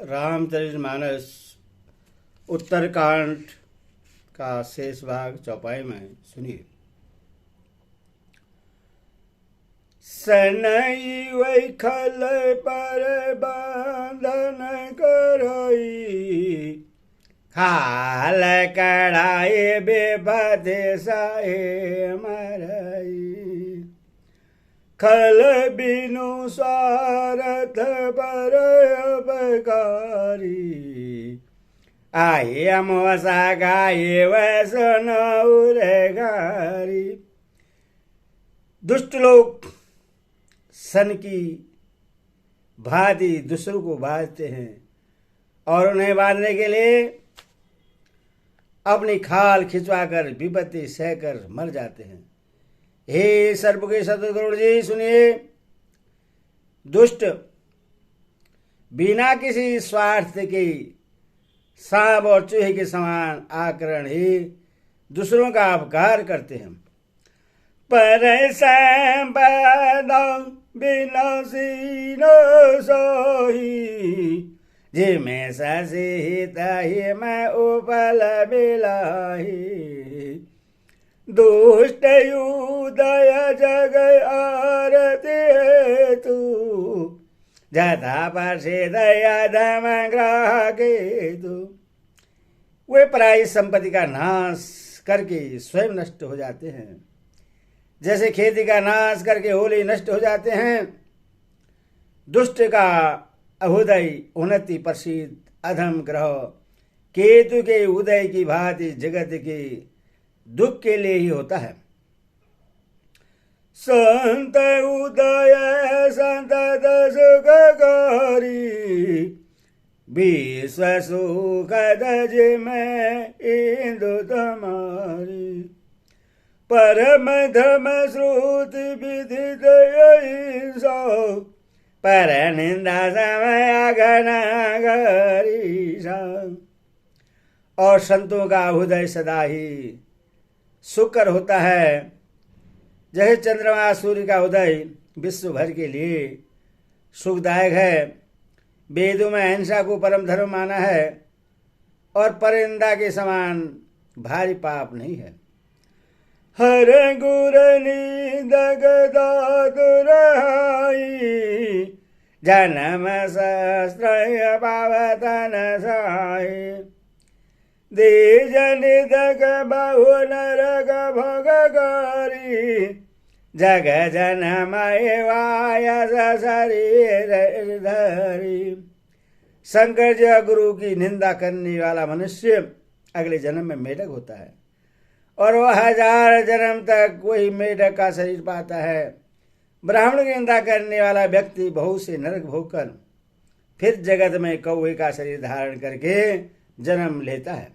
रामचरितमानस उत्तरकांड का शेष भाग चौपाई में सुनिए। सनई वैखल पर बंधन करई, खाल कड़ाई बेबदे साहे मरई। खल बिनु स्वार्थ पर अपकारी, आये अमोसा गाये वसन उरेगारी। दुष्ट लोग सन की भांति दूसरों को बांधते हैं और उन्हें बांधने के लिए अपनी खाल खिंचवाकर विपत्ति सहकर मर जाते हैं। हे सर्व के सद्गुरु जी सुनिए, दुष्ट बिना किसी स्वार्थ के सांप और चूहे के समान आकरण ही दूसरों का अपकार करते हैं। पर विनाशी न सोही, जिमें ससित ही मैं उपल बिलाही। दुष्ट उदय जग आरती तू, जथा प्रसिद्ध यधम ग्रह के तू। वे पराई संपत्ति का नाश करके स्वयं नष्ट हो जाते हैं, जैसे खेती का नाश करके होली नष्ट हो जाते हैं। दुष्ट का अभुदय उन्नति प्रसिद्ध अधम ग्रह केतु के उदय की भांति जगत के दुख के लिए ही होता है। संत उदय संत सुखकारी, विश्व सुख दज में इंदु तुम्हारी। परम धम श्रुति विदित अहिंसा, पर निंदा समय अघनागरी। और संतों का हृदय सदा ही सुकर होता है, जैसे चंद्रमा सूर्य का उदय विश्व भर के लिए सुखदायक है। वेदों में अहिंसा को परम धर्म माना है और परिंदा के समान भारी पाप नहीं है। हर गुर निंदक दातुर हाई, जन्म सहस्त्र पावतन साई। देज निधक बहु नरक भोग करी, जग जनमय वायस शरीर धरी। शंकर जी गुरु की निंदा करने वाला मनुष्य अगले जन्म में मेढक होता है और वह 1000 जन्म तक वही मेढक का शरीर पाता है। ब्राह्मण की निंदा करने वाला व्यक्ति बहुत से नरक भोगकर फिर जगत में कौवे का शरीर धारण करके जन्म लेता है।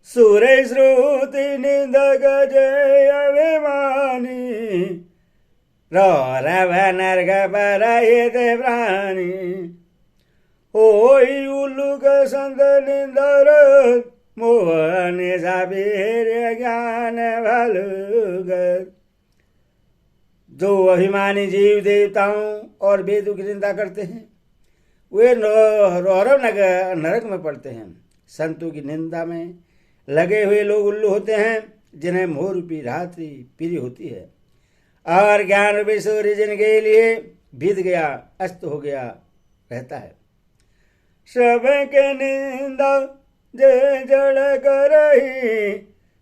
सूर्य श्रुति निंदक जय अभिमानी, रौरव नरक पर हित प्राणी। होई उल्लुक संत निंदर, मोहन साबीर ज्ञान भलुगर। जो अभिमानी जीव देवताओं और वेदों की निंदा करते हैं वे रौरव नरक में पड़ते हैं। संतों की निंदा में लगे हुए लोग उल्लू होते हैं, जिन्हें मोह रूपी रात्रि पीरी होती है और ज्ञान रूपी सूर्य जिनके लिए बीत गया अस्त हो गया रहता है। सबके निंदा जे जड़ करही,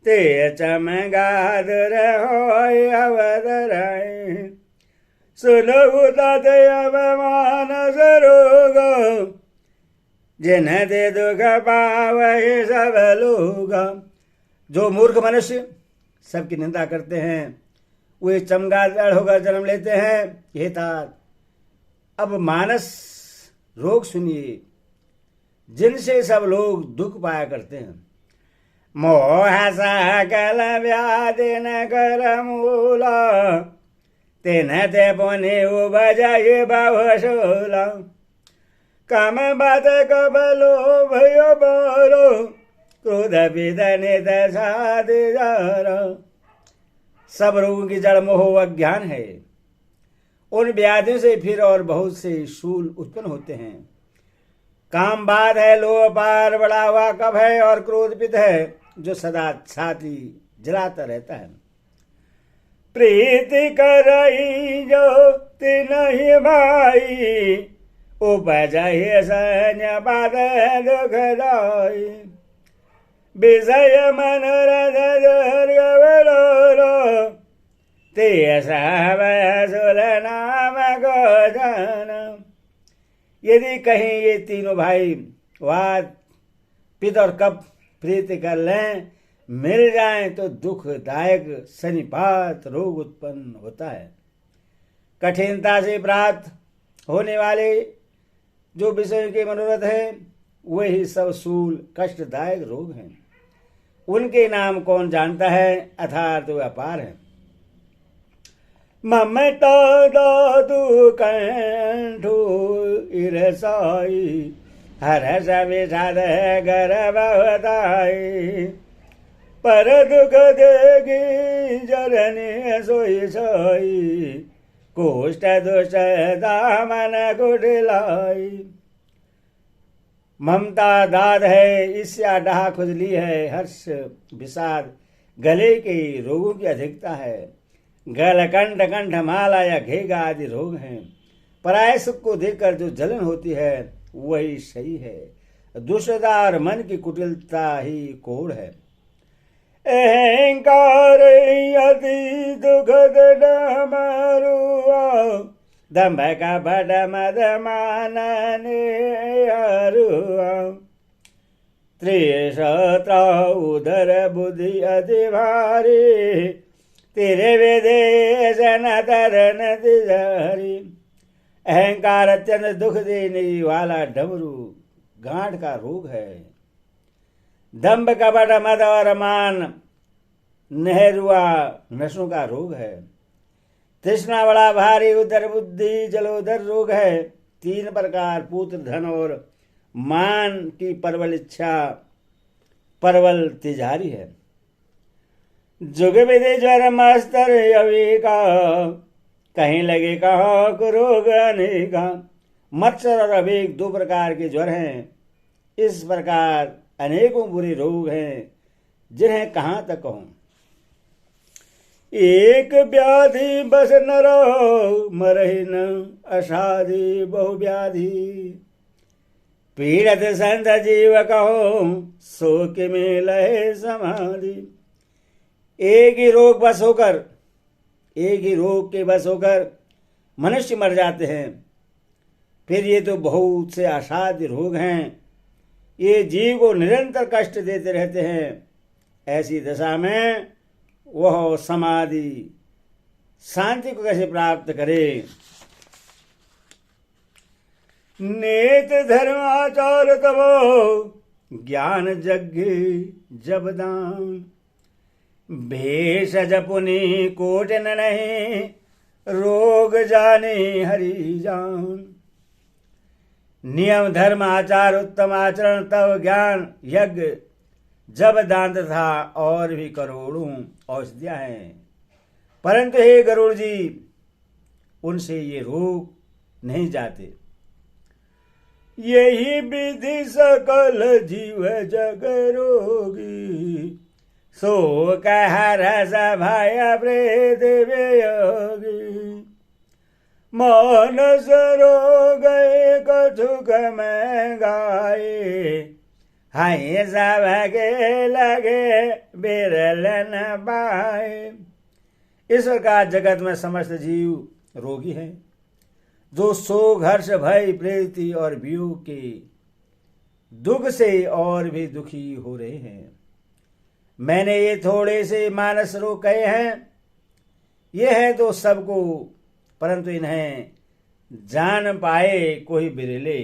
ते चमगादर होय अवदराई। सुलभुता ते अवमान सरोग, जिन्हें दे दुख पावै सब लोग। जो मूर्ख मनुष्य सबकी निंदा करते हैं वे चमगादड़ होकर जन्म लेते हैं। हे तात, अब मानस रोग सुनिए, जिनसे सब लोग दुख पाया करते हैं। मोह सकल व्याधि न कर मूला, तेन ते पुनि उपजहि बहुशूला। काम बात कबलो भयो बोलो, क्रोध विदनित साधि जारो। सब रोगों की जड़ मोह अज्ञान है। उन व्याधियों से फिर और बहुत से शूल उत्पन्न होते हैं। काम बाद है, लोभ पार बढ़ा हुआ कब है, और क्रोध पित है जो सदा छाती जलाता रहता है। प्रीति करई जो तिनहि भाई, उपजहि सैन्य बाध दुखदाई। विषय मनोरथ दुर्गवलो, ते सब सुर नाम गोधन। यदि कहीं ये तीनों भाई वाद पित्त और कफ प्रीति कर लें, मिल जाएं, तो दुखदायक सन्निपात रोग उत्पन्न होता है। कठिनता से प्राप्त होने वाले जो विषयों के मनोरथ है, वही सब सूल कष्टदायक रोग हैं। उनके नाम कौन जानता है, अर्थात वे अपार है। ममता दादु कंठु इरसाई, हरस विषाद गर्भ बताई। पर दुख देगी जरने सोई सोई, कुष्ठ दुष्ट दामन कुटिलाई। ममता दाद है, ईर्ष्या डाह खुजली है, हर्ष विषाद गले के रोगों की अधिकता है। गलकंठ कंठमाला या घेगा आदि रोग हैं। पराय सुख को देखकर जो जलन होती है, वही सही है। दुष्टता और मन की कुटिलता ही कोढ़ है। अहंकार अति दुखद डमरुआ, दंभ का बड़ मद मानने अरुआ। त्रिशत्र उदर बुद्धि अति भारी, तेरे विदेश न तरन तिजहरी। अहंकार अत्यंत दुख देने वाला डमरू गांठ का रोग है। दंभ कपट मद और मान नहरुआ नशों का रोग है। तृष्णा बड़ा भारी उदर बुद्धि जलोदर रोग है। तीन प्रकार पुत्र धन और मान की प्रबल इच्छा प्रबल तिजारी है। जुग विधि ज्वर मस्तर अविका, कहीं लगे कहाँ को रोग अनेका। मत्सर और अवेग दो प्रकार के ज्वर हैं। इस प्रकार अनेकों बुरे रोग हैं, जिन्हें कहाँ तक कहूं। एक व्याधि बस न रहो, मरहि न असाधि बहु व्याधि। पीड़ित संत जीव कहो, शोक में लहे समाधि। एक ही रोग के बस होकर मनुष्य मर जाते हैं। फिर ये तो बहुत से असाध्य रोग हैं, ये जीव को निरंतर कष्ट देते रहते हैं। ऐसी दशा में वह समाधि शांति को कैसे प्राप्त करे। नेत धर्माचार तबो, ज्ञान यज्ञ जब दान। भेषज पुनि कोटन नहीं, रोग जाने हरि जान। नियम धर्म आचार उत्तम आचरण तब ज्ञान यज्ञ जब दान था, और भी करोड़ों औषधियां हैं, परंतु हे गरुड़ जी, उनसे ये रोग नहीं जाते। यही विधि सकल जीव जग रोगी, सो कह भय प्रेत वियोगी। मानस रोग कछुक में गाये, हाय सब के लगे बिरल न पाए। इस प्रकार जगत में समस्त जीव रोगी हैं, जो शोक हर्ष भय प्रीति और वियोग के दुख से और भी दुखी हो रहे हैं। मैंने ये थोड़े से मानस रोग कहे हैं, ये है तो सबको, परंतु इन्हें जान पाए कोई बिरले।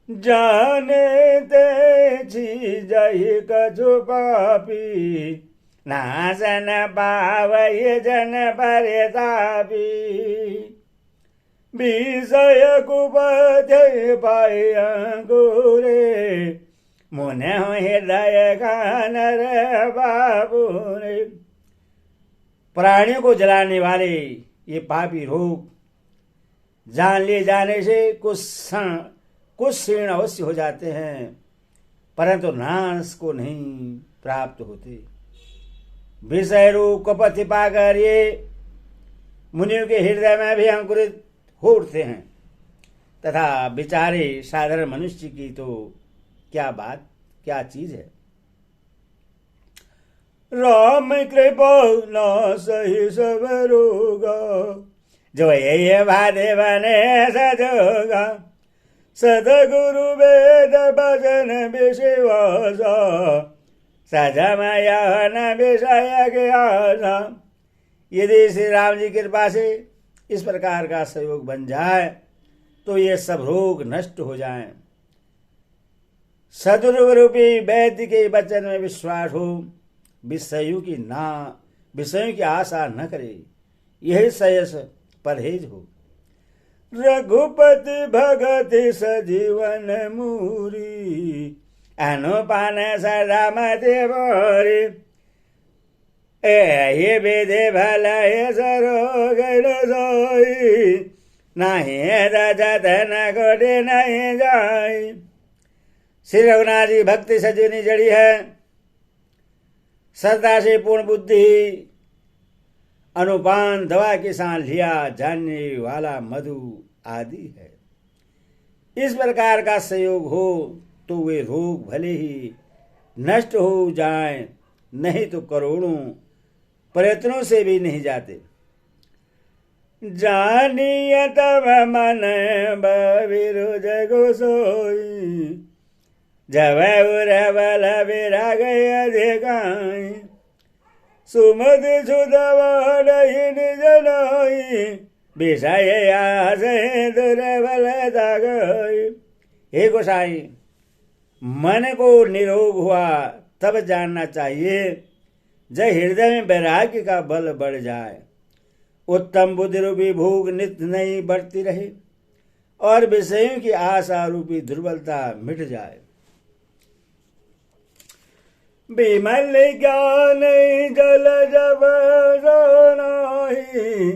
जाने ते छी जय कछु पापी, नाशन पावय जन परतापी। विषय कुपथय पाए अंकुरे, मुन हृदय गानर बाबू रे। प्राणियों को जलाने वाले ये पापी रोग जान लिए जाने से कुछ क्षण कुछ क्षीण अवश्य हो जाते हैं, परंतु नाश को नहीं प्राप्त होते। विषय रूप को पथि पाकर ये मुनियों के हृदय में भी अंकुरित हो उठते हैं, तथा बिचारे साधारण मनुष्य की तो क्या बात, क्या चीज है। राम कृपा न सही सब रोगा, जो ये भादे बने सजोगा। सदगुरु वेद भजन विश्वास, सजमय न विषय ज्ञासा। यदि श्री राम जी की कृपा से इस प्रकार का सहयोग बन जाए तो ये सब रोग नष्ट हो जाएं। सदगुरु रूपी वैद्य के वचन में विश्वास हो, विषयों की आशा न करे, यही सयस परहेज हो। रघुपति भगति सजीवन मूरी, अनुपान सदा मति बोरी। ये विधि भले सरोग सोई, नहीं रजत न कोटि नहीं जाई। श्री रघुनाथ जी भक्ति सजीवनी जड़ी है, श्रद्धा से पूर्ण बुद्धि, अनुपान दवा के साथ लिया जानने वाला मधु आदि है। इस प्रकार का संयोग हो तो वे रोग भले ही नष्ट हो जाएं, नहीं तो करोड़ों प्रयत्नों से भी नहीं जाते। जानिए तब मन बविरु जगो सोई, जब उरबल विराग अधिकाई। सुमद सुधवन निज नोई, विषय आस दुर्बल दागई। हे गोसाई, मन को निरोग हुआ तब जानना चाहिए जब हृदय में वैराग्य का बल बढ़ जाए, उत्तम बुद्धि रूपी भूख नित्य नहीं बढ़ती रहे और विषयों की आशा रूपी दुर्बलता मिट जाए। विमल ज्ञान जल जब सोनाई,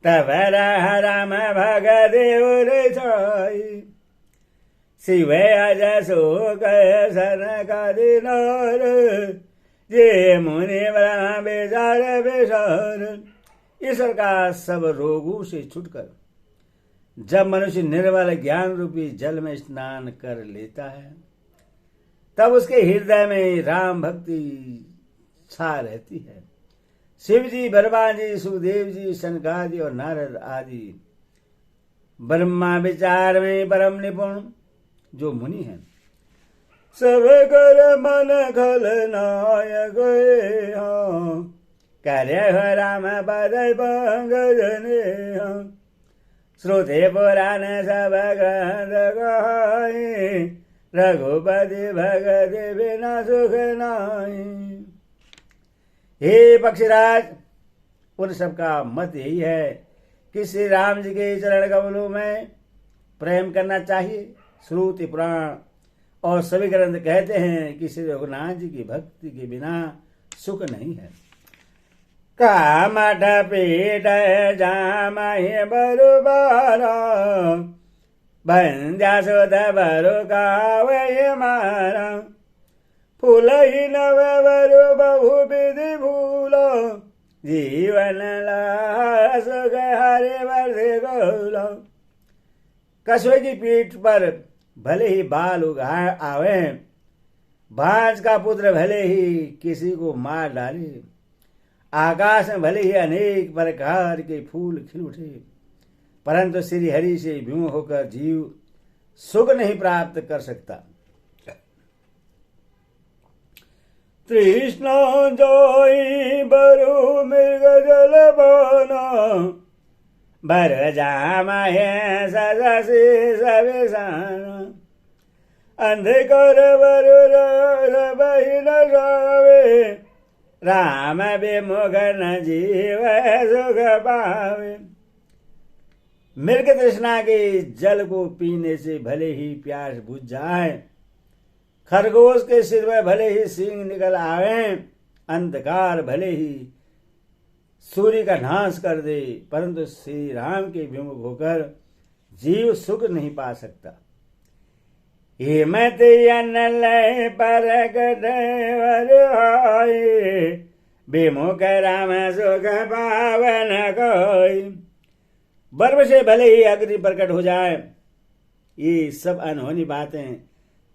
तब राम भगदेव छाई। शिव अज शोक सनकादि नार, जे मुनि ब्रह्म विचार विचार। इस प्रकार सब रोगों से छुटकर जब मनुष्य निर्मल ज्ञान रूपी जल में स्नान कर लेता है, तब उसके हृदय में राम भक्ति छा रहती है। शिव जी, ब्रह्मा जी, सुखदेव जी, सनकादि और नारद आदि ब्रह्मा विचार में परम निपुण जो मुनि हैं, सब कर मन खल नायक कार्य राम पद पंगजने। श्रुति पुराण सब ग्रंथ गाए, रघुपति भगति बिना सुख नाई। हे पक्षीराज, उन सबका मत यही है कि श्री राम जी के चरण कमलों में प्रेम करना चाहिए। श्रुति पुराण और सभी ग्रंथ कहते हैं कि श्री रघुनाथ जी की भक्ति के बिना सुख नहीं है। कामठ पीठ जामहि बरुबारा, बंध्या सुध बरु कावय मारा। फूल ही नव बरु बहु विधि भूलो, जीवन ला सुख हरे वर्ष गौलो। कछुए की पीठ पर भले ही बाल उगाए आवे, भांज का पुत्र भले ही किसी को मार डाले, आकाश में भले ही अनेक प्रकार के फूल खिल उठे, परंतु श्री हरि से विमुख होकर जीव सुख नहीं प्राप्त कर सकता। तृष्णा जोई बरु मृग जल बना, बर जामहे सदसी सविसान। अंधकार बरु बही न जावे, राम विमुख न जीव सुख पावे। मृग तृष्णा के जल को पीने से भले ही प्यास बुझ जाए, खरगोश के सिर में भले ही सींग निकल आवे, अंधकार भले ही सूर्य का नाश कर दे, परंतु श्री राम के विमुख होकर जीव सुख नहीं पा सकता। हिमत अनल परगट आए, विमुख राम सुख पावन कोई। बर्फ से भले ही अग्नि प्रकट हो जाए, ये सब अनहोनी बातें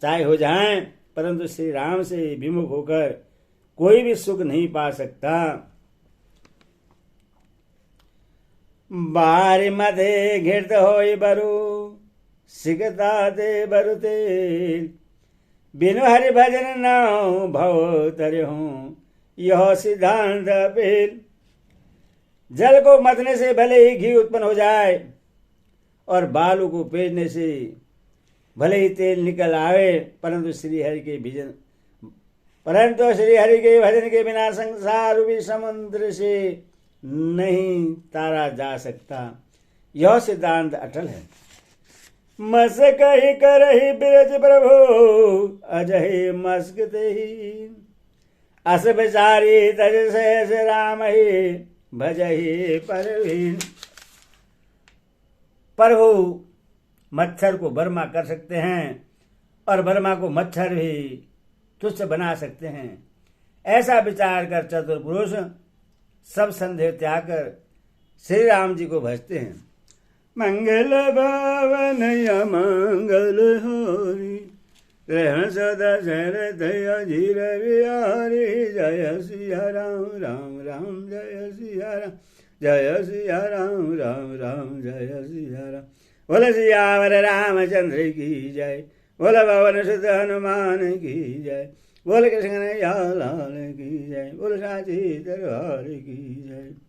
चाहे हो जाएं, परंतु श्री राम से विमुख होकर कोई भी सुख नहीं पा सकता। बारी मधे घृत होई बरु, सिकता दे बरुते, बिनु हरि भजन नाउ भव तरे हूँ, यह सिद्धांत पेल। जल को मथने से भले ही घी उत्पन्न हो जाए और बालू को पेजने से भले ही तेल निकल आवे, परंतु श्री हरि के भजन के बिना संसार रूपी समुद्र से नहीं तारा जा सकता। यह सिद्धांत अटल है। मस कही करही बिरज प्रभु, अजहि मस्कते ही, अस विचारी तज सहस राम ही, भजहि परवीन। प्रभु मच्छर को बर्मा कर सकते हैं और बर्मा को मच्छर भी तुच्छ बना सकते हैं। ऐसा विचार कर चतुर पुरुष सब संदेह त्याग कर श्री राम जी को भजते हैं। मंगल भावन मंगल हरि, रहन सदा शरद अजीर बिहारी। जय सिया राम राम राम जय सिया राम, जय सिया राम राम राम जय सिया राम। बोल सियावर रामचंद्र की जय, बोल पवन सुत हनुमान की जय, बोल कृष्ण लाल की जय, बोल साची दरबार की जय।